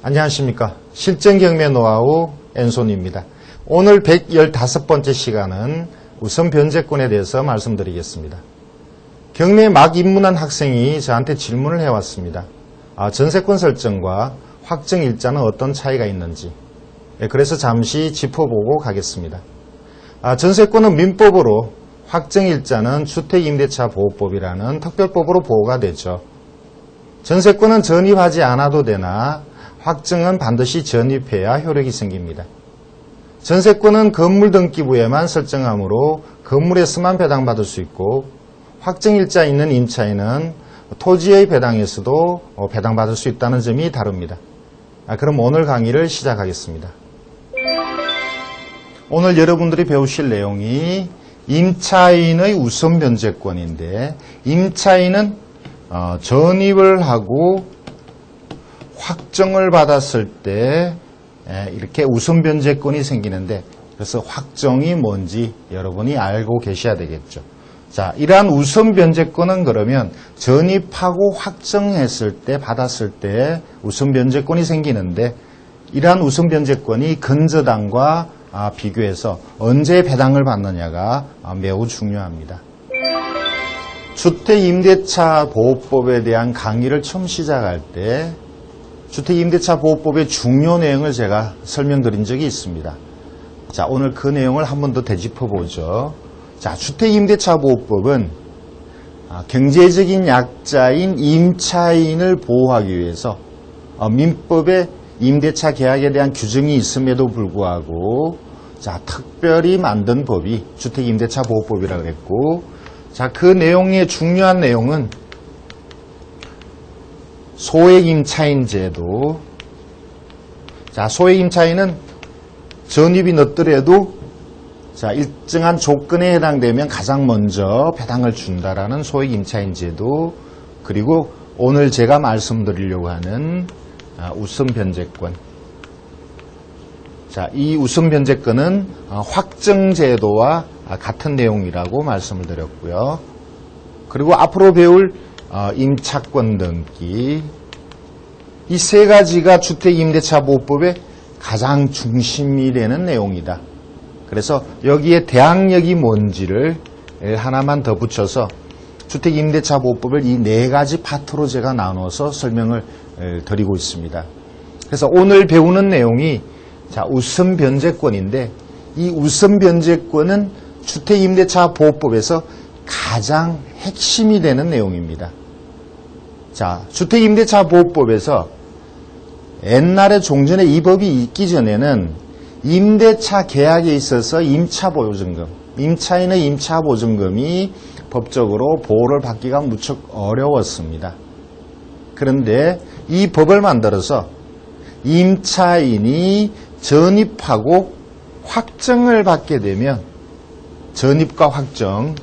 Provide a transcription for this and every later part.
안녕하십니까. 실전경매 노하우 앤손입니다. 오늘 115번째 시간은 우선 변제권에 대해서 말씀드리겠습니다. 경매에 막 입문한 학생이 저한테 질문을 해왔습니다. 전세권 설정과 확정일자는 어떤 차이가 있는지. 그래서 잠시 짚어보고 가겠습니다. 전세권은 민법으로, 확정일자는 주택임대차보호법이라는 특별법으로 보호가 되죠. 전세권은 전입하지 않아도 되나 확정은 반드시 전입해야 효력이 생깁니다. 전세권은 건물 등기부에만 설정하므로 건물에서만 배당받을 수 있고, 확정일자 있는 임차인은 토지의 배당에서도 배당받을 수 있다는 점이 다릅니다. 그럼 오늘 강의를 시작하겠습니다. 오늘 여러분들이 배우실 내용이 임차인의 우선 변제권인데, 임차인은 전입을 하고 확정을 받았을 때 이렇게 우선 변제권이 생기는데, 그래서 확정이 뭔지 여러분이 알고 계셔야 되겠죠. 자, 이러한 우선 변제권은 그러면 전입하고 확정했을 때, 받았을 때 우선 변제권이 생기는데, 이러한 우선 변제권이 근저당과 비교해서 언제 배당을 받느냐가 매우 중요합니다. 주택임대차보호법에 대한 강의를 처음 시작할 때 주택임대차보호법의 중요 내용을 제가 설명드린 적이 있습니다. 자, 오늘 그 내용을 한 번 더 되짚어보죠. 자, 주택임대차보호법은 경제적인 약자인 임차인을 보호하기 위해서 민법에 임대차 계약에 대한 규정이 있음에도 불구하고 특별히 만든 법이 주택임대차보호법이라고 그랬고, 그 내용의 중요한 내용은 소액임차인 제도. 소액임차인은 전입이 늦더라도 일정한 조건에 해당되면 가장 먼저 배당을 준다라는 소액임차인 제도, 그리고 오늘 제가 말씀드리려고 하는 우선 변제권. 이 우선 변제권은 확정 제도와 같은 내용이라고 말씀을 드렸고요. 그리고 앞으로 배울 임차권 등기, 이 세 가지가 주택임대차보호법의 가장 중심이 되는 내용이다. 그래서 여기에 대항력이 뭔지를 하나만 더 붙여서 주택임대차보호법을 이 네 가지 파트로 제가 나눠서 설명을 드리고 있습니다. 그래서 오늘 배우는 내용이 우선 변제권인데, 이 우선 변제권은 주택임대차보호법에서 가장 핵심이 되는 내용입니다. 주택임대차보호법에서 옛날에 종전에 이 법이 있기 전에는 임대차 계약에 있어서 임차보증금, 임차인의 임차보증금이 법적으로 보호를 받기가 무척 어려웠습니다. 그런데 이 법을 만들어서 임차인이 전입하고 확정을 받게 되면, 전입과 확정,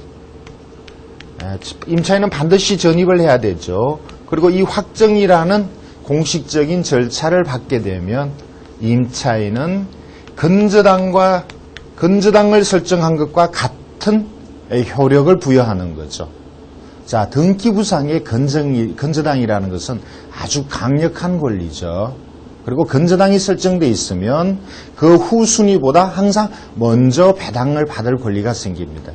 임차인은 반드시 전입을 해야 되죠. 그리고 이 확정이라는 공식적인 절차를 받게 되면 임차인은 근저당을 설정한 것과 같은 효력을 부여하는 거죠. 등기부상의 근저당이라는 것은 아주 강력한 권리죠. 그리고 근저당이 설정되어 있으면 그 후순위보다 항상 먼저 배당을 받을 권리가 생깁니다.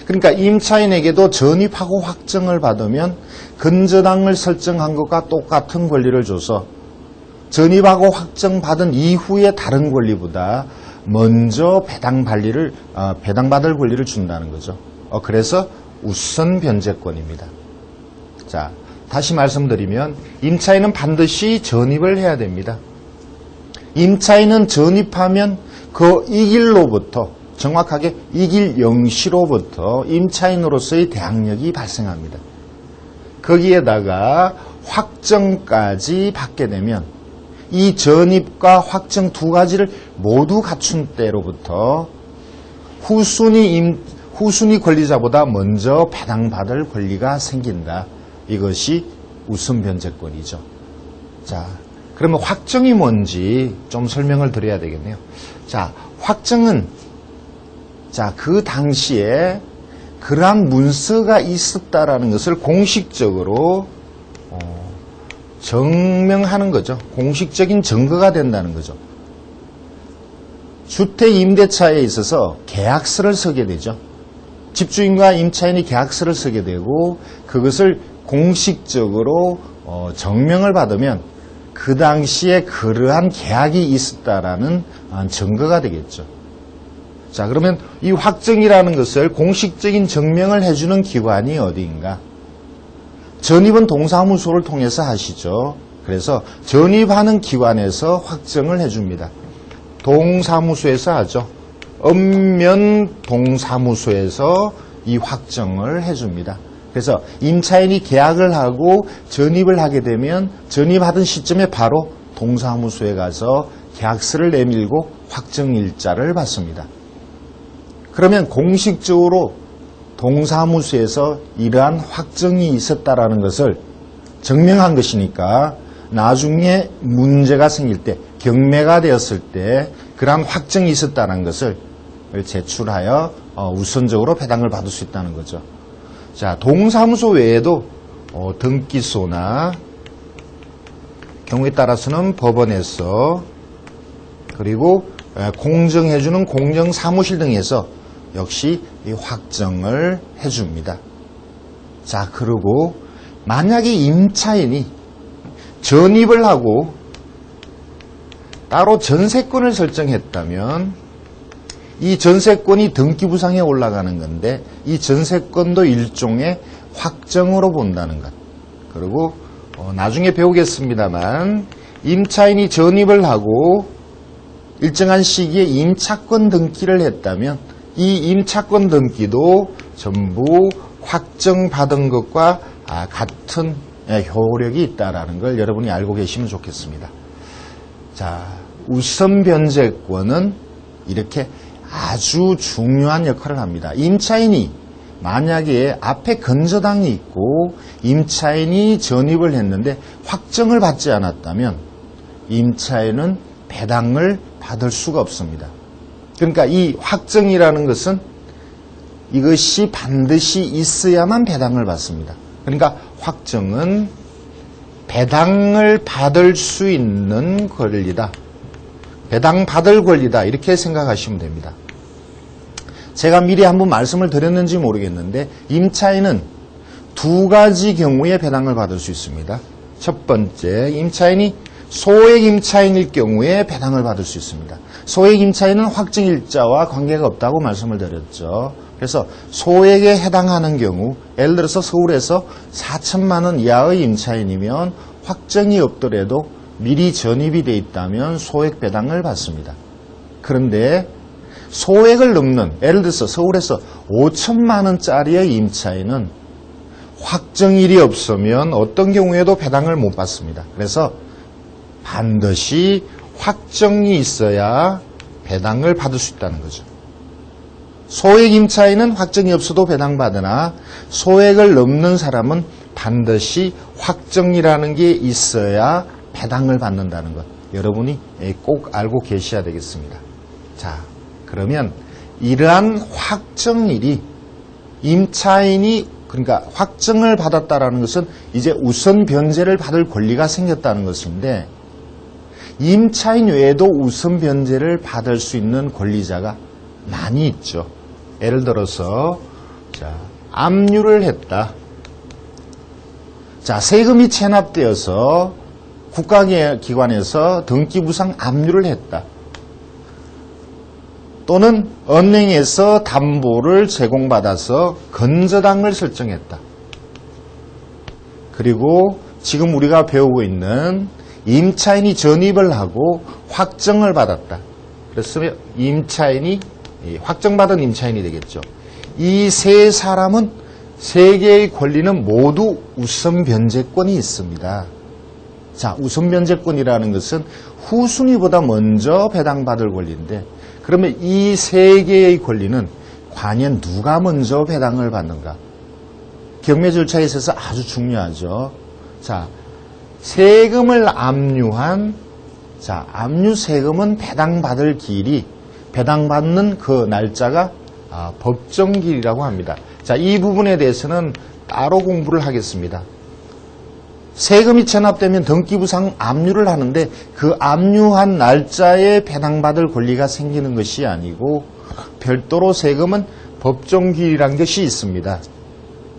그러니까 임차인에게도 전입하고 확정을 받으면 근저당을 설정한 것과 똑같은 권리를 줘서 전입하고 확정받은 이후에 다른 권리보다 먼저 배당받을 권리를 준다는 거죠. 그래서 우선 변제권입니다. 다시 말씀드리면 임차인은 반드시 전입을 해야 됩니다. 임차인은 전입하면 그 이 길로부터, 정확하게 이 길 영시로부터 임차인으로서의 대항력이 발생합니다. 거기에다가 확정까지 받게 되면 이 전입과 확정 두 가지를 모두 갖춘 때로부터 후순위 권리자보다 먼저 배당받을 권리가 생긴다. 이것이 우선 변제권이죠. 그러면 확정이 뭔지 좀 설명을 드려야 되겠네요. 확정은 그 당시에 그러한 문서가 있었다라는 것을 공식적으로 증명하는 거죠. 공식적인 증거가 된다는 거죠. 주택 임대차에 있어서 계약서를 쓰게 되죠. 집주인과 임차인이 계약서를 쓰게 되고 그것을 공식적으로 증명을 받으면 그 당시에 그러한 계약이 있었다라는 증거가 되겠죠. 자, 그러면 이 확정이라는 것을 공식적인 증명을 해주는 기관이 어디인가? 전입은 동사무소를 통해서 하시죠. 그래서 전입하는 기관에서 확정을 해줍니다. 동사무소에서 하죠. 읍면 동사무소에서 이 확정을 해줍니다. 그래서 임차인이 계약을 하고 전입을 하게 되면 전입하던 시점에 바로 동사무소에 가서 계약서를 내밀고 확정일자를 받습니다. 그러면 공식적으로 동사무소에서 이러한 확정이 있었다라는 것을 증명한 것이니까 나중에 문제가 생길 때, 경매가 되었을 때 그러한 확정이 있었다는 것을 제출하여 우선적으로 배당을 받을 수 있다는 거죠. 자, 동사무소 외에도 등기소나 경우에 따라서는 법원에서 그리고 공정해주는 공정사무실 등에서 역시 이 확정을 해줍니다. 자, 그리고 만약에 임차인이 전입을 하고 따로 전세권을 설정했다면 이 전세권이 등기부상에 올라가는 건데 이 전세권도 일종의 확정으로 본다는 것. 그리고 나중에 배우겠습니다만 임차인이 전입을 하고 일정한 시기에 임차권 등기를 했다면 이 임차권 등기도 전부 확정받은 것과 같은 효력이 있다는 걸 여러분이 알고 계시면 좋겠습니다. 자, 우선 변제권은 이렇게 아주 중요한 역할을 합니다. 임차인이 만약에 앞에 건저당이 있고 임차인이 전입을 했는데 확정을 받지 않았다면 임차인은 배당을 받을 수가 없습니다. 그러니까 이 확정이라는 것은 이것이 반드시 있어야만 배당을 받습니다. 그러니까 확정은 배당을 받을 수 있는 권리다. 배당받을 권리다. 이렇게 생각하시면 됩니다. 제가 미리 한번 말씀을 드렸는지 모르겠는데 임차인은 두 가지 경우에 배당을 받을 수 있습니다. 첫 번째, 임차인이 소액 임차인일 경우에 배당을 받을 수 있습니다. 소액 임차인은 확정일자와 관계가 없다고 말씀을 드렸죠. 그래서 소액에 해당하는 경우, 예를 들어서 서울에서 4천만 원 이하의 임차인이면 확정이 없더라도 미리 전입이 돼 있다면 소액 배당을 받습니다. 그런데 소액을 넘는, 예를 들어서 서울에서 5천만 원짜리의 임차인은 확정일이 없으면 어떤 경우에도 배당을 못 받습니다. 그래서 반드시 확정이 있어야 배당을 받을 수 있다는 거죠. 소액 임차인은 확정이 없어도 배당받으나 소액을 넘는 사람은 반드시 확정이라는 게 있어야 배당을 받는다는 것. 여러분이 꼭 알고 계셔야 되겠습니다. 자, 그러면 이러한 확정일이 임차인이 그러니까 확정을 받았다라는 것은 이제 우선 변제를 받을 권리가 생겼다는 것인데 임차인 외에도 우선 변제를 받을 수 있는 권리자가 많이 있죠. 예를 들어서 압류를 했다. 자, 세금이 체납되어서 국가기관에서 등기부상 압류를 했다. 또는 은행에서 담보를 제공받아서 건저당을 설정했다. 그리고 지금 우리가 배우고 있는 임차인이 전입을 하고 확정을 받았다. 그랬으면 임차인이 확정받은 임차인이 되겠죠. 이 세 사람은 세 개의 권리는 모두 우선 변제권이 있습니다. 자, 우선 변제권이라는 것은 후순위보다 먼저 배당받을 권리인데 그러면 이 세 개의 권리는 과연 누가 먼저 배당을 받는가? 경매 절차에 있어서 아주 중요하죠. 자, 세금을 압류한 압류 세금은 배당받을 기일이 배당받는 그 날짜가 법정기일이라고 합니다. 자, 이 부분에 대해서는 따로 공부를 하겠습니다. 세금이 체납되면 등기부상 압류를 하는데 그 압류한 날짜에 배당받을 권리가 생기는 것이 아니고 별도로 세금은 법정기일이라는 것이 있습니다.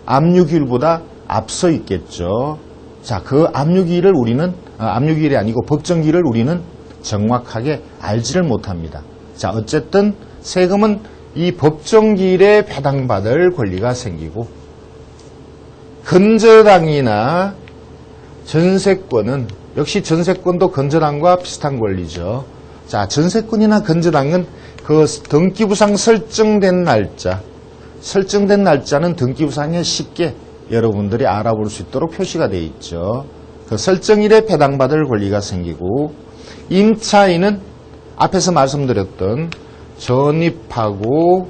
압류기일보다 앞서 있겠죠. 자, 그 압류기일을 우리는 압류기일이 아니고 법정기일을 우리는 정확하게 알지를 못합니다. 자, 어쨌든 세금은 이 법정기일에 배당받을 권리가 생기고 건저당이나 전세권은 역시 전세권도 건저당과 비슷한 권리죠. 자, 전세권이나 건저당은 그 등기부상 설정된 날짜는 등기부상에 쉽게 여러분들이 알아볼 수 있도록 표시가 되어 있죠. 그 설정일에 배당받을 권리가 생기고 임차인은 앞에서 말씀드렸던 전입하고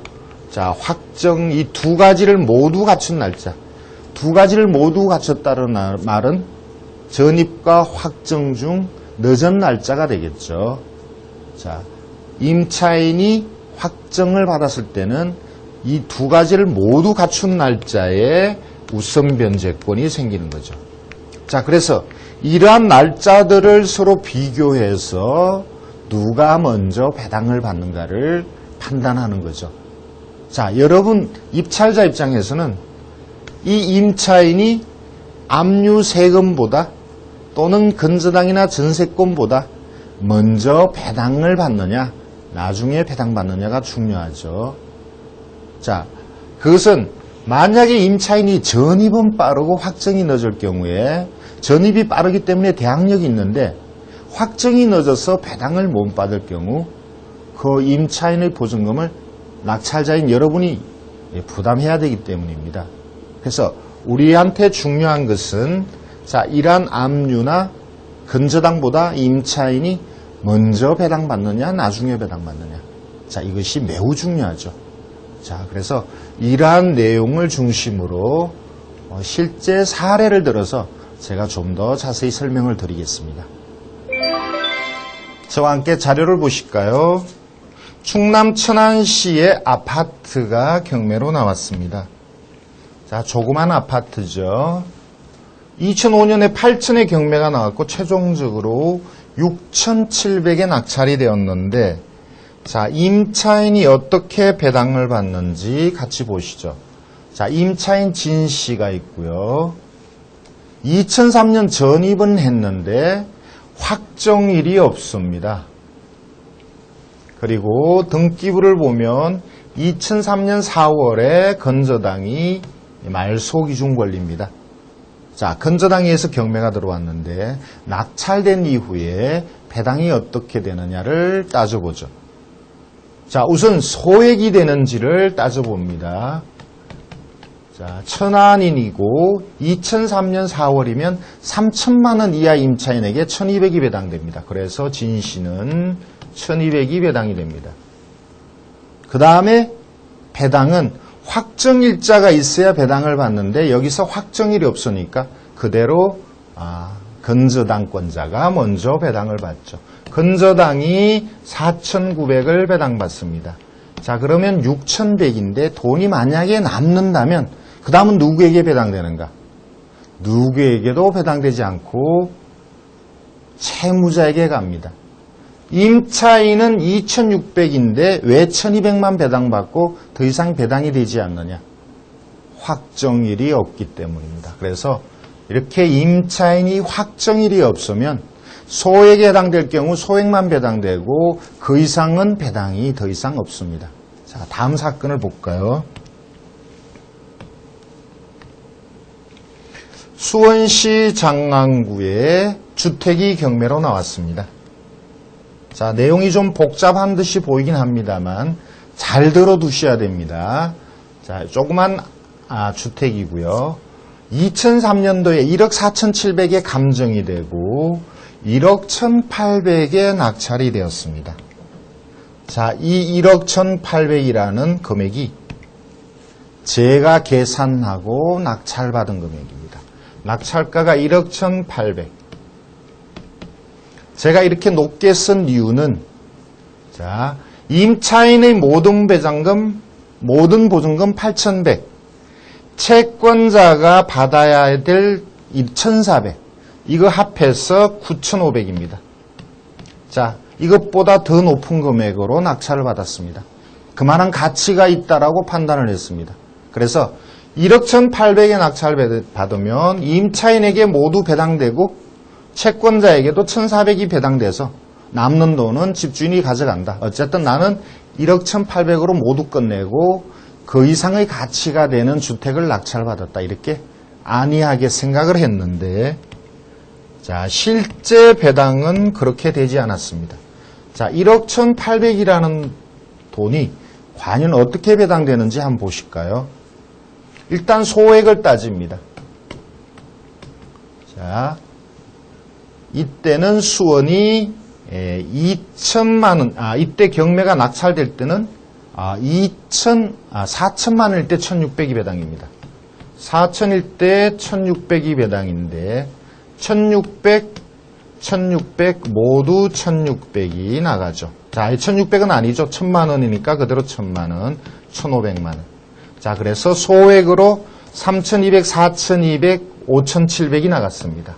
자, 확정 이 두 가지를 모두 갖춘 날짜. 두 가지를 모두 갖췄다는 말은 전입과 확정 중 늦은 날짜가 되겠죠. 자, 임차인이 확정을 받았을 때는 이 두 가지를 모두 갖춘 날짜에 우선 변제권이 생기는 거죠. 자, 그래서 이러한 날짜들을 서로 비교해서 누가 먼저 배당을 받는가를 판단하는 거죠. 자, 여러분 입찰자 입장에서는 이 임차인이 압류 세금보다 또는 건저당이나 전세권보다 먼저 배당을 받느냐, 나중에 배당받느냐가 중요하죠. 자, 그것은 만약에 임차인이 전입은 빠르고 확정이 늦을 경우에 전입이 빠르기 때문에 대항력이 있는데 확정이 늦어서 배당을 못 받을 경우 그 임차인의 보증금을 낙찰자인 여러분이 부담해야 되기 때문입니다. 그래서 우리한테 중요한 것은 자, 이러한 압류나 건저당보다 임차인이 먼저 배당받느냐, 나중에 배당받느냐. 자, 이것이 매우 중요하죠. 자, 그래서 이러한 내용을 중심으로 실제 사례를 들어서 제가 좀 더 자세히 설명을 드리겠습니다. 저와 함께 자료를 보실까요? 충남 천안시의 아파트가 경매로 나왔습니다. 자, 조그만 아파트죠. 2005년에 8천의 경매가 나왔고 최종적으로 6,700에 낙찰이 되었는데 자, 임차인이 어떻게 배당을 받는지 같이 보시죠. 자, 임차인 진 씨가 있고요. 2003년 전입은 했는데 확정일이 없습니다. 그리고 등기부를 보면 2003년 4월에 건저당이 말소 기준 권리입니다. 자, 건저당에서 경매가 들어왔는데 낙찰된 이후에 배당이 어떻게 되느냐를 따져보죠. 자, 우선 소액이 되는지를 따져봅니다. 자, 천안인이고 2003년 4월이면 3천만 원 이하 임차인에게 1,200이 배당됩니다. 그래서 진 씨는 1,200이 배당이 됩니다. 그 다음에 배당은 확정일자가 있어야 배당을 받는데 여기서 확정일이 없으니까 그대로 건저당권자가 먼저 배당을 받죠. 건저당이 4,900을 배당받습니다. 자, 그러면 6,100인데 돈이 만약에 남는다면 그 다음은 누구에게 배당되는가? 누구에게도 배당되지 않고 채무자에게 갑니다. 임차인은 2,600인데 왜 1,200만 배당받고 더 이상 배당이 되지 않느냐? 확정일이 없기 때문입니다. 그래서 이렇게 임차인이 확정일이 없으면 소액에 해당될 경우 소액만 배당되고 그 이상은 배당이 더 이상 없습니다. 자, 다음 사건을 볼까요? 수원시 장안구에 주택이 경매로 나왔습니다. 자, 내용이 좀 복잡한 듯이 보이긴 합니다만 잘 들어두셔야 됩니다. 자, 조그만 주택이고요. 2003년도에 1억 4,700에 감정이 되고 1억 1,800에 낙찰이 되었습니다. 자, 이 1억 1,800이라는 금액이 제가 계산하고 낙찰받은 금액입니다. 낙찰가가 1억 1,800. 제가 이렇게 높게 쓴 이유는 자, 임차인의 모든 배당금, 모든 보증금 8,100. 채권자가 받아야 될 1,400. 이거 합해서 9,500입니다. 자, 이것보다 더 높은 금액으로 낙찰을 받았습니다. 그만한 가치가 있다라고 판단을 했습니다. 그래서 1억 1,800에 낙찰을 받으면 임차인에게 모두 배당되고 채권자에게도 1,400이 배당돼서 남는 돈은 집주인이 가져간다. 어쨌든 나는 1억 1,800으로 모두 끝내고 그 이상의 가치가 되는 주택을 낙찰받았다. 이렇게 안이하게 생각을 했는데, 자, 실제 배당은 그렇게 되지 않았습니다. 자, 1억 1,800이라는 돈이 과연 어떻게 배당되는지 한번 보실까요? 일단 소액을 따집니다. 자, 이때는 수원이 2천만 원, 이때 경매가 낙찰될 때는 4천만 원일 때 1,600이 배당입니다. 4천일 때 1,600이 배당인데 1,600 모두 1,600이 나가죠. 자, 1,600은 아니죠. 1,000만 원이니까 그대로 1,000만 원, 1,500만 원. 자, 그래서 소액으로 3,200, 4,200, 5,700이 나갔습니다.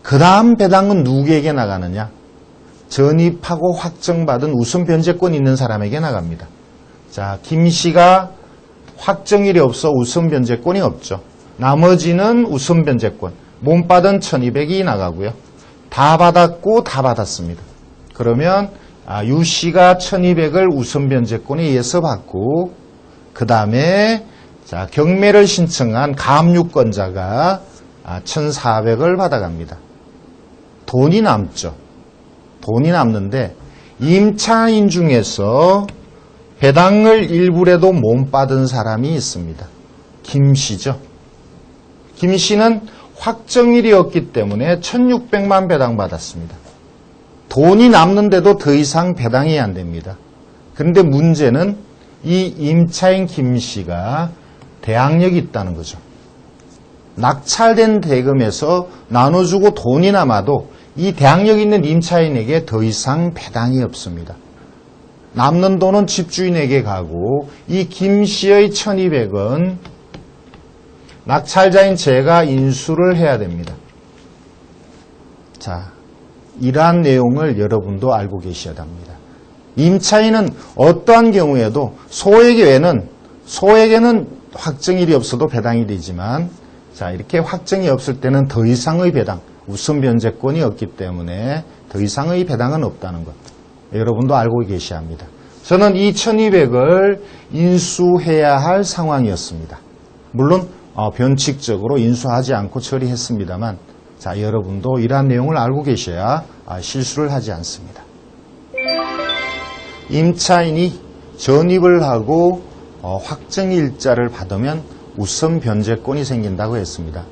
그 다음 배당은 누구에게 나가느냐? 전입하고 확정받은 우선 변제권이 있는 사람에게 나갑니다. 자, 김 씨가 확정일이 없어 우선 변제권이 없죠. 나머지는 우선 변제권, 몸받은 1,200이 나가고요. 다 받았고 다 받았습니다. 그러면 유 씨가 1,200을 우선 변제권에 의해서 받고, 그 다음에 자, 경매를 신청한 가압류권자가 1,400을 받아갑니다. 돈이 남죠. 돈이 남는데 임차인 중에서 배당을 일부라도 못 받은 사람이 있습니다. 김 씨죠. 김 씨는 확정일이었기 때문에 1,600만 배당 받았습니다. 돈이 남는데도 더 이상 배당이 안 됩니다. 그런데 문제는 이 임차인 김 씨가 대항력이 있다는 거죠. 낙찰된 대금에서 나눠주고 돈이 남아도 이 대항력 있는 임차인에게 더 이상 배당이 없습니다. 남는 돈은 집주인에게 가고 이 김 씨의 1,200은 낙찰자인 제가 인수를 해야 됩니다. 자, 이러한 내용을 여러분도 알고 계셔야 합니다. 임차인은 어떠한 경우에도 소액에는 확정일이 없어도 배당이 되지만, 자, 이렇게 확정이 없을 때는 더 이상의 배당, 우선 변제권이 없기 때문에 더 이상의 배당은 없다는 것. 여러분도 알고 계셔야 합니다. 저는 이 1,200을 인수해야 할 상황이었습니다. 물론 변칙적으로 인수하지 않고 처리했습니다만, 자, 여러분도 이러한 내용을 알고 계셔야 실수를 하지 않습니다. 임차인이 전입을 하고 확정일자를 받으면 우선 변제권이 생긴다고 했습니다.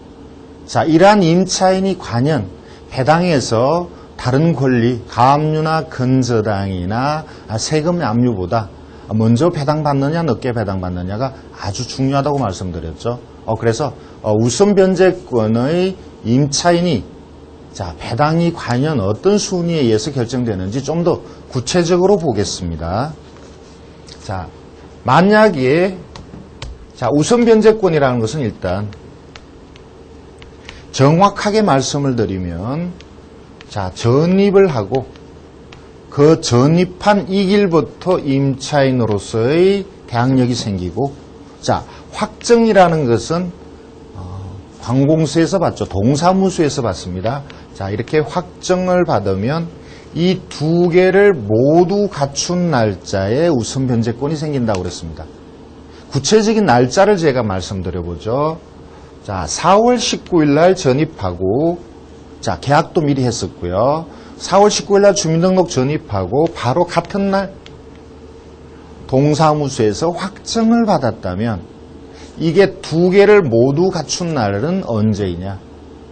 자, 이러한 임차인이 과연 배당에서 다른 권리, 가압류나 근저당이나 세금 압류보다 먼저 배당받느냐, 늦게 배당받느냐가 아주 중요하다고 말씀드렸죠. 그래서 우선 변제권의 임차인이, 자, 배당이 과연 어떤 순위에 의해서 결정되는지 좀 더 구체적으로 보겠습니다. 자, 만약에, 자, 우선 변제권이라는 것은 일단 정확하게 말씀을 드리면, 자, 전입을 하고 그 전입한 이 길부터 임차인으로서의 대항력이 생기고, 자, 확정이라는 것은 관공서에서 받죠. 동사무소에서 받습니다. 자, 이렇게 확정을 받으면 이 두 개를 모두 갖춘 날짜에 우선 변제권이 생긴다고 그랬습니다. 구체적인 날짜를 제가 말씀드려보죠. 자, 4월 19일 날 전입하고, 자, 계약도 미리 했었고요. 4월 19일 날 주민등록 전입하고 바로 같은 날 동사무소에서 확정을 받았다면 이게 두 개를 모두 갖춘 날은 언제이냐?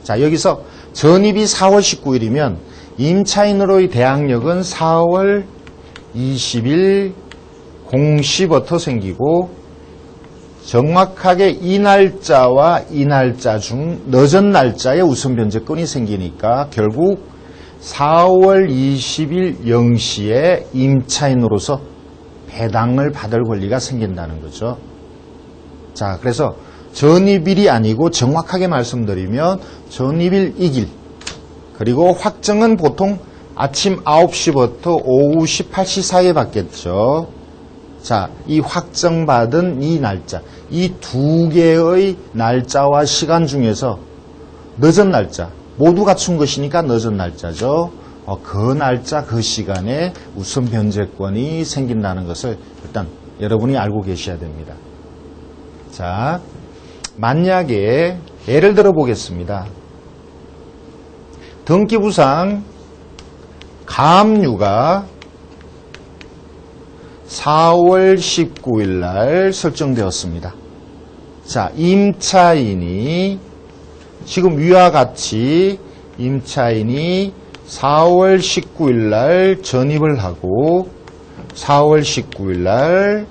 자, 여기서 전입이 4월 19일이면 임차인으로의 대항력은 4월 20일 0시부터 생기고, 정확하게 이 날짜와 이 날짜 중 늦은 날짜에 우선 변제권이 생기니까 결국 4월 20일 0시에 임차인으로서 배당을 받을 권리가 생긴다는 거죠. 자, 그래서 전입일이 아니고 정확하게 말씀드리면 전입일 이길, 그리고 확정은 보통 아침 9시부터 오후 18시 사이에 받겠죠. 자, 이 확정받은 이 날짜, 이 두 개의 날짜와 시간 중에서 늦은 날짜, 모두 갖춘 것이니까 늦은 날짜죠. 그 날짜, 그 시간에 우선 변제권이 생긴다는 것을 일단 여러분이 알고 계셔야 됩니다. 자, 만약에 예를 들어 보겠습니다. 등기부상 가압류가 4월 19일 날 설정되었습니다. 자, 임차인이 지금 위와 같이 임차인이 4월 19일 날 전입을 하고 4월 19일 날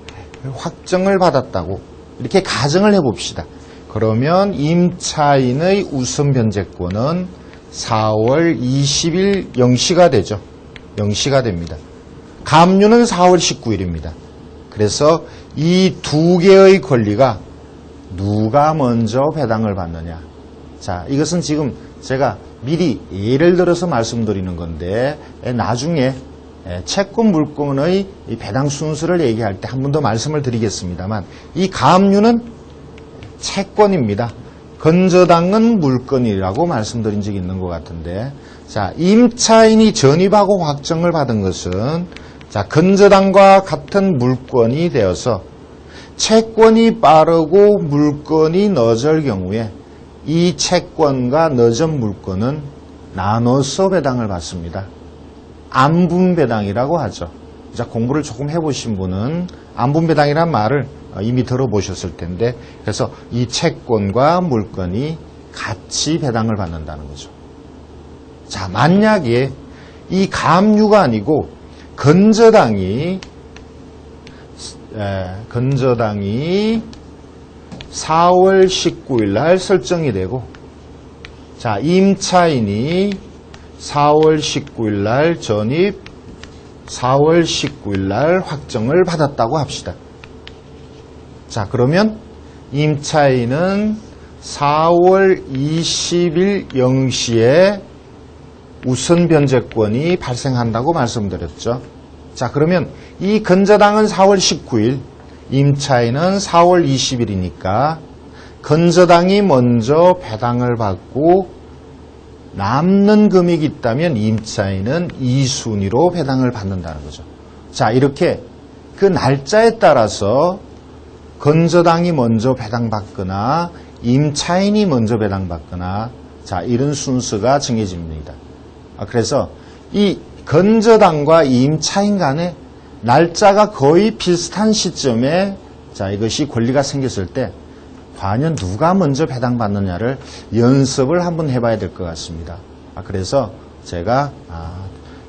확정을 받았다고 이렇게 가정을 해봅시다. 그러면 임차인의 우선 변제권은 4월 20일 0시가 되죠. 0시가 됩니다. 가압류는 4월 19일입니다. 그래서 이 두 개의 권리가 누가 먼저 배당을 받느냐. 자, 이것은 지금 제가 미리 예를 들어서 말씀드리는 건데 나중에 채권 물권의 배당 순서를 얘기할 때 한 번 더 말씀을 드리겠습니다만 이 가압류는 채권입니다. 건저당은 물건이라고 말씀드린 적이 있는 것 같은데, 자, 임차인이 전입하고 확정을 받은 것은 자, 건저당과 같은 물건이 되어서 채권이 빠르고 물건이 늦을 경우에 이 채권과 늦은 물건은 나눠서 배당을 받습니다. 안분배당이라고 하죠. 자, 공부를 조금 해보신 분은 안분배당이란 말을 이미 들어보셨을 텐데, 그래서 이 채권과 물건이 같이 배당을 받는다는 거죠. 자, 만약에 이 가압류가 아니고 건저당이 4월 19일 날 설정이 되고, 자, 임차인이 4월 19일 날 전입, 4월 19일 날 확정을 받았다고 합시다. 자, 그러면 임차인은 4월 20일 0시에 우선 변제권이 발생한다고 말씀드렸죠. 자, 그러면 이 건저당은 4월 19일, 임차인은 4월 20일이니까 건저당이 먼저 배당을 받고 남는 금액이 있다면 임차인은 2순위로 배당을 받는다는 거죠. 자, 이렇게 그 날짜에 따라서 건저당이 먼저 배당받거나 임차인이 먼저 배당받거나, 자, 이런 순서가 정해집니다. 그래서 이 건저당과 임차인 간에 날짜가 거의 비슷한 시점에, 자, 이것이 권리가 생겼을 때 과연 누가 먼저 배당받느냐를 연습을 한번 해봐야 될 것 같습니다. 그래서 제가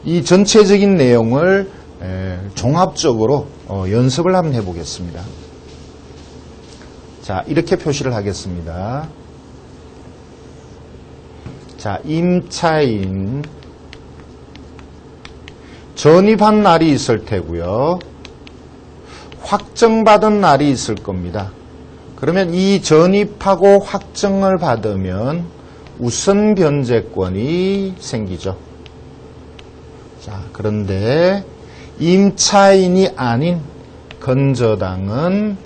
이 전체적인 내용을 종합적으로 연습을 한번 해보겠습니다. 자, 이렇게 표시를 하겠습니다. 자, 임차인 전입한 날이 있을 테고요. 확정받은 날이 있을 겁니다. 그러면 이 전입하고 확정을 받으면 우선 변제권이 생기죠. 자, 그런데 임차인이 아닌 건저당은,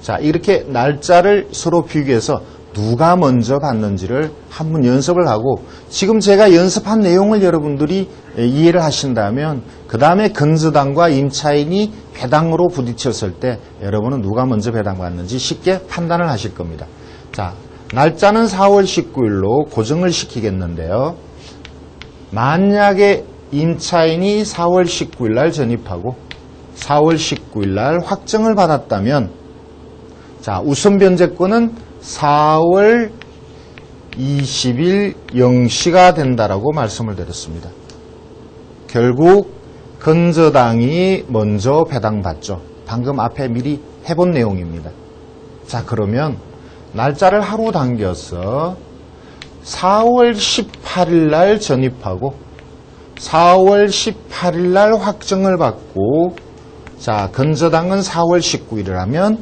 자, 이렇게 날짜를 서로 비교해서 누가 먼저 받는지를 한번 연습을 하고, 지금 제가 연습한 내용을 여러분들이 이해를 하신다면 그 다음에 건저당과 임차인이 배당으로 부딪혔을 때 여러분은 누가 먼저 배당받는지 쉽게 판단을 하실 겁니다. 자, 날짜는 4월 19일로 고정을 시키겠는데요. 만약에 임차인이 4월 19일 날 전입하고 4월 19일 날 확정을 받았다면, 자, 우선 변제권은 4월 20일 0시가 된다라고 말씀을 드렸습니다. 결국 건저당이 먼저 배당받죠. 방금 앞에 미리 해본 내용입니다. 자, 그러면 날짜를 하루 당겨서 4월 18일 날 전입하고 4월 18일 날 확정을 받고, 자, 건저당은 4월 19일을 하면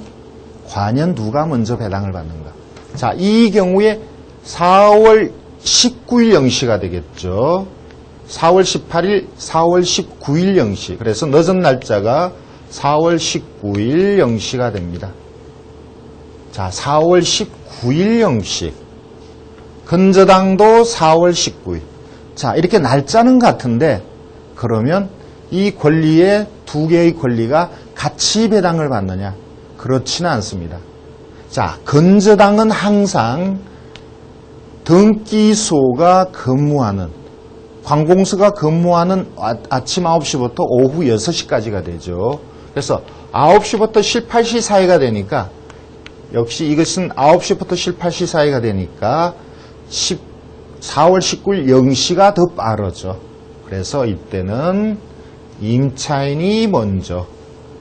과연 누가 먼저 배당을 받는가? 자, 이 경우에 4월 19일 0시가 되겠죠. 4월 18일, 4월 19일 0시. 그래서 늦은 날짜가 4월 19일 0시가 됩니다. 자, 4월 19일 0시. 근저당도 4월 19일. 자, 이렇게 날짜는 같은데, 그러면 이 권리의 두 개의 권리가 같이 배당을 받느냐? 그렇지는 않습니다. 자, 근저당은 항상 등기소가 근무하는, 관공서가 근무하는 아침 9시부터 오후 6시까지가 되죠. 그래서 9시부터 7, 8시 사이가 되니까, 역시 이것은 9시부터 7, 8시 사이가 되니까 4월 19일 0시가 더 빠르죠. 그래서 이때는 임차인이 먼저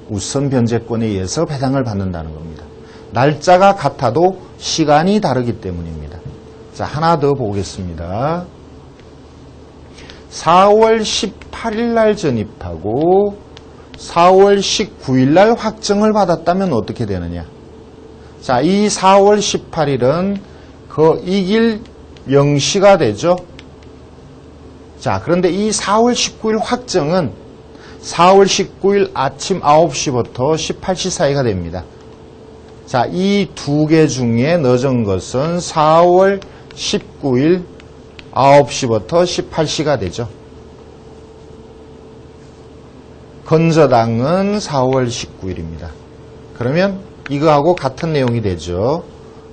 우선 변제권에 의해서 배당을 받는다는 겁니다. 날짜가 같아도 시간이 다르기 때문입니다. 자, 하나 더 보겠습니다. 4월 18일 날 전입하고 4월 19일 날 확정을 받았다면 어떻게 되느냐? 자, 이 4월 18일은 그 이길 0시가 되죠. 자, 그런데 이 4월 19일 확정은 4월 19일 아침 9시부터 18시 사이가 됩니다. 자, 이 두 개 중에 늦은 것은 4월 19일 9시부터 18시가 되죠. 근저당은 4월 19일입니다. 그러면 이거하고 같은 내용이 되죠.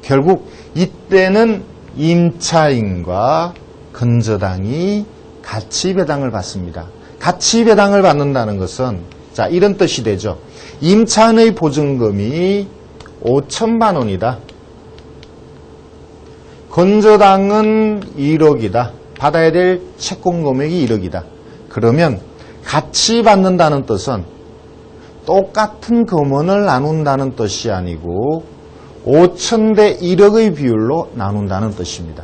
결국 이때는 임차인과 근저당이 같이 배당을 받습니다. 같이 배당을 받는다는 것은 자, 이런 뜻이 되죠. 임차인의 보증금이 5천만 원이다. 근저당은 1억이다. 받아야 될 채권 금액이 1억이다. 그러면 같이 받는다는 뜻은 똑같은 금원을 나눈다는 뜻이 아니고 5천 대 1억의 비율로 나눈다는 뜻입니다.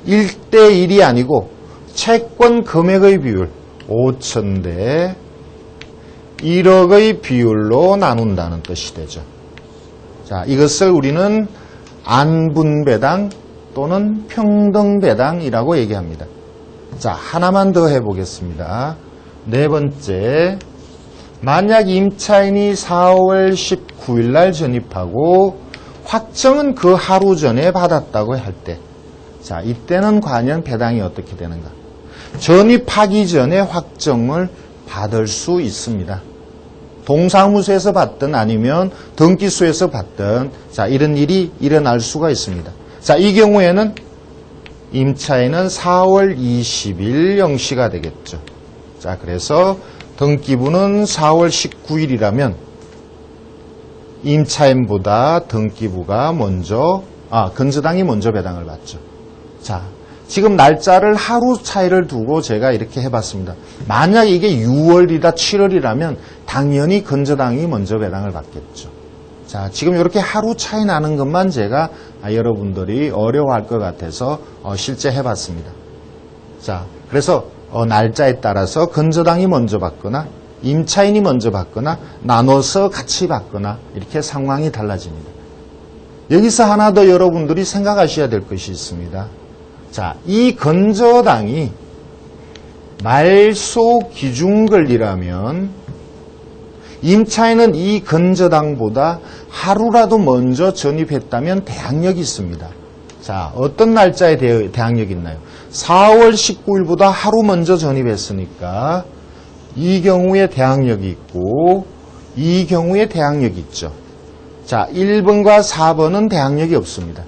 1대 1이 아니고 채권 금액의 비율 5천 대 1억의 비율로 나눈다는 뜻이 되죠. 자, 이것을 우리는 안분배당 또는 평등배당이라고 얘기합니다. 자, 하나만 더 해보겠습니다. 네 번째, 만약 임차인이 4월 19일 날 전입하고 확정은 그 하루 전에 받았다고 할 때, 자, 이때는 과연 배당이 어떻게 되는가? 전입하기 전에 확정을 받을 수 있습니다. 동사무소에서 받든 아니면 등기소에서 받든, 자, 이런 일이 일어날 수가 있습니다. 자, 이 경우에는 임차인은 4월 20일 0시가 되겠죠. 자, 그래서 등기부는 4월 19일이라면 임차인보다 등기부가 먼저, 근저당이 먼저 배당을 받죠. 자, 지금 날짜를 하루 차이를 두고 제가 이렇게 해봤습니다. 만약 이게 6월이다 7월이라면 당연히 근저당이 먼저 배당을 받겠죠. 자, 지금 이렇게 하루 차이 나는 것만 제가 여러분들이 어려워할 것 같아서 실제 해봤습니다. 자, 그래서 날짜에 따라서 근저당이 먼저 받거나 임차인이 먼저 받거나 나눠서 같이 받거나 이렇게 상황이 달라집니다. 여기서 하나 더 여러분들이 생각하셔야 될 것이 있습니다. 자, 이 근저당이 말소 기준 권리라면 임차인은 이 근저당보다 하루라도 먼저 전입했다면 대항력이 있습니다. 자, 어떤 날짜에 대항력이 있나요? 4월 19일보다 하루 먼저 전입했으니까 이 경우에 대항력이 있고 이 경우에 대항력이 있죠. 자, 1번과 4번은 대항력이 없습니다.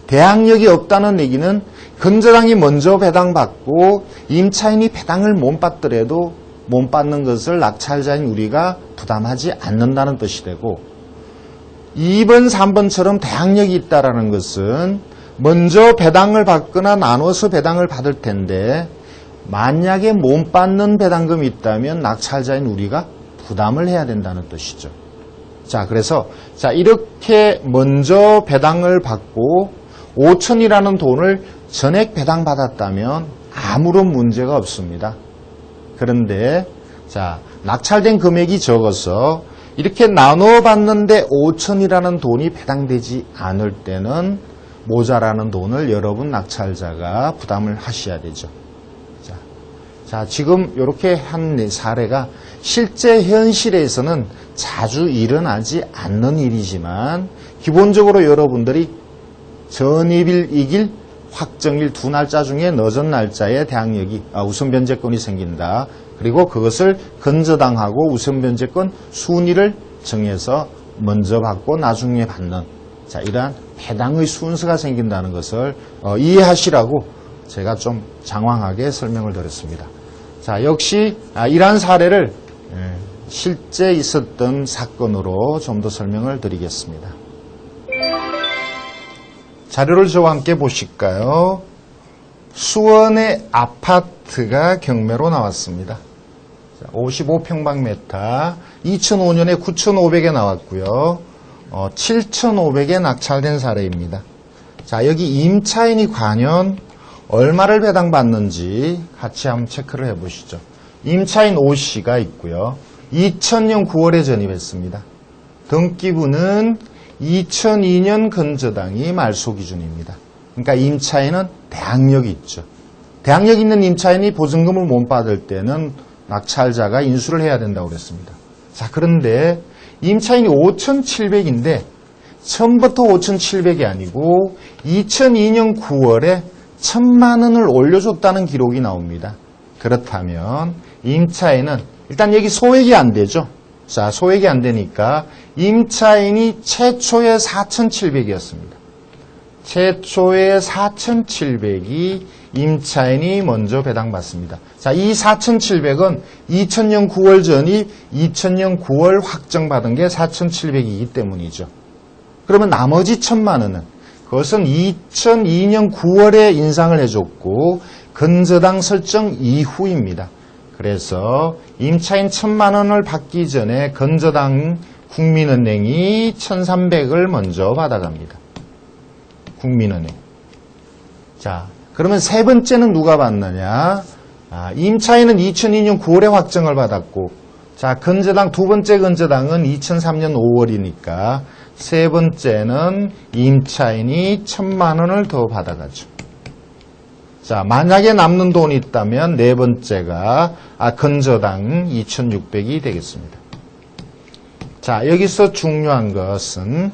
대항력이 없다는 얘기는 근저당이 먼저 배당받고 임차인이 배당을 못 받더라도 못 받는 것을 낙찰자인 우리가 부담하지 않는다는 뜻이 되고 2번, 3번처럼 대항력이 있다는 것은 먼저 배당을 받거나 나눠서 배당을 받을 텐데 만약에 못 받는 배당금이 있다면 낙찰자인 우리가 부담을 해야 된다는 뜻이죠. 자, 그래서 자, 이렇게 먼저 배당을 받고 5천이라는 돈을 전액 배당받았다면 아무런 문제가 없습니다. 그런데 자, 낙찰된 금액이 적어서 이렇게 나눠 받는데 5천이라는 돈이 배당되지 않을 때는 모자라는 돈을 여러분 낙찰자가 부담을 하셔야 되죠. 자, 지금 이렇게 한 사례가 실제 현실에서는 자주 일어나지 않는 일이지만 기본적으로 여러분들이 전입일, 이길, 확정일 두 날짜 중에 늦은 날짜에 대항력이 우선 변제권이 생긴다. 그리고 그것을 건저당하고 우선 변제권 순위를 정해서 먼저 받고 나중에 받는 이러한 배당의 순서가 생긴다는 것을 이해하시라고 제가 좀 장황하게 설명을 드렸습니다. 자, 역시 이러한 사례를 실제 있었던 사건으로 좀 더 설명을 드리겠습니다. 자료를 저와 함께 보실까요? 수원의 아파트가 경매로 나왔습니다. 55평방미터 2005년에 9,500에 나왔고요. 7,500에 낙찰된 사례입니다. 자, 여기 임차인이 과연 얼마를 배당받는지 같이 한번 체크를 해보시죠. 임차인 O씨가 있고요. 2000년 9월에 전입했습니다. 등기부는 2002년 건저당이 말소 기준입니다. 그러니까 임차인은 대항력이 있죠. 대항력 있는 임차인이 보증금을 못 받을 때는 낙찰자가 인수를 해야 된다고 그랬습니다. 자, 그런데 임차인이 5,700인데 처음부터 5,700이 아니고 2002년 9월에 1,000만 원을 올려줬다는 기록이 나옵니다. 그렇다면 임차인은 일단 여기 소액이 안 되죠. 자, 소액이 안 되니까 임차인이 최초의 4,700이었습니다. 최초의 4,700이 임차인이 먼저 배당받습니다. 자, 이 4,700은 2000년 9월 전입, 2000년 9월 확정받은 게 4,700이기 때문이죠. 그러면 나머지 1,000만 원은 그것은 2002년 9월에 인상을 해줬고 건저당 설정 이후입니다. 그래서 임차인 1,000만 원을 받기 전에 건저당 국민은행이 1,300을 먼저 받아갑니다. 국민은행. 자, 그러면 세 번째는 누가 받느냐? 임차인은 2002년 9월에 확정을 받았고, 자, 건저당 두 번째 건저당은 2003년 5월이니까 세 번째는 임차인이 1,000만 원을 더 받아가죠. 자, 만약에 남는 돈이 있다면 네 번째가 건저당 2,600이 되겠습니다. 자, 여기서 중요한 것은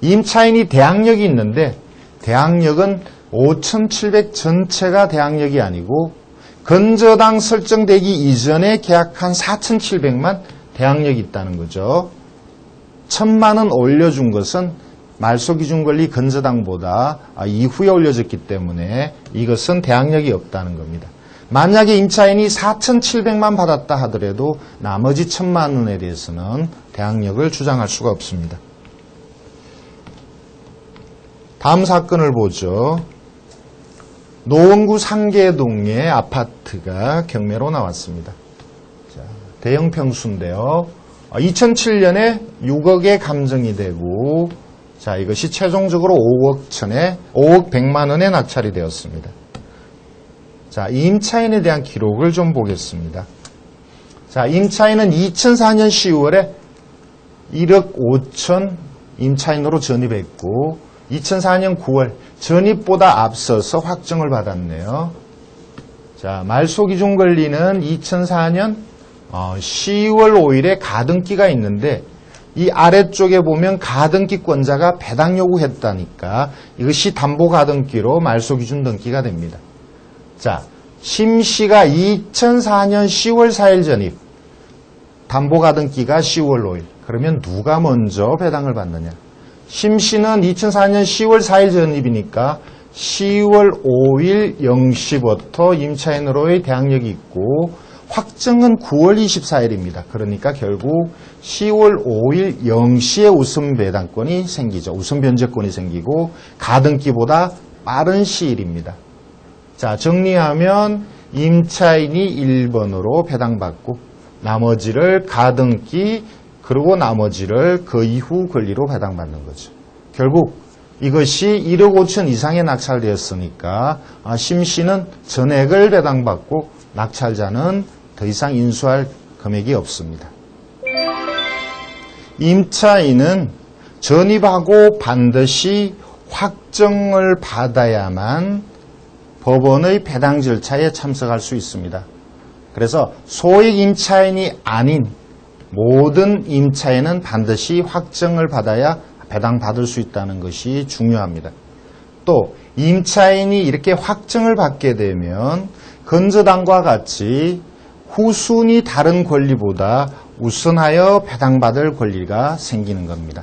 임차인이 대항력이 있는데 대항력은 5,700 전체가 대항력이 아니고 건저당 설정되기 이전에 계약한 4,700만 대항력이 있다는 거죠. 1,000만 원 올려준 것은 말소기준권리 건저당보다 이후에 올려졌기 때문에 이것은 대항력이 없다는 겁니다. 만약에 임차인이 4,700만 받았다 하더라도 나머지 1,000만 원에 대해서는 대항력을 주장할 수가 없습니다. 다음 사건을 보죠. 노원구 상계동의 아파트가 경매로 나왔습니다. 자, 대형 평수인데요. 2007년에 6억에 감정이 되고 자, 이것이 최종적으로 5억 100만 원에 낙찰이 되었습니다. 자, 임차인에 대한 기록을 좀 보겠습니다. 자, 임차인은 2004년 10월에 1억 5천 임차인으로 전입했고 2004년 9월 전입보다 앞서서 확정을 받았네요. 자, 말소기준 권리는 2004년 10월 5일에 가등기가 있는데 이 아래쪽에 보면 가등기권자가 배당 요구했다니까 이것이 담보가등기로 말소기준 등기가 됩니다. 자, 심씨가 2004년 10월 4일 전입, 담보가등기가 10월 5일. 그러면 누가 먼저 배당을 받느냐? 심씨는 2004년 10월 4일 전입이니까 10월 5일 0시부터 임차인으로의 대항력이 있고 확정은 9월 24일입니다. 그러니까 결국 10월 5일 0시에 우선 배당권이 생기죠. 우선 변제권이 생기고 가등기보다 빠른 시일입니다. 자, 정리하면 임차인이 1번으로 배당받고 나머지를 가등기 그리고 나머지를 그 이후 권리로 배당받는 거죠. 결국 이것이 1억 5천 이상에 낙찰되었으니까 심씨는 전액을 배당받고 낙찰자는 더 이상 인수할 금액이 없습니다. 임차인은 전입하고 반드시 확정을 받아야만 법원의 배당 절차에 참석할 수 있습니다. 그래서 소액 임차인이 아닌 모든 임차인은 반드시 확정을 받아야 배당받을 수 있다는 것이 중요합니다. 또 임차인이 이렇게 확정을 받게 되면 건저당과 같이 후순위 다른 권리보다 우선하여 배당받을 권리가 생기는 겁니다.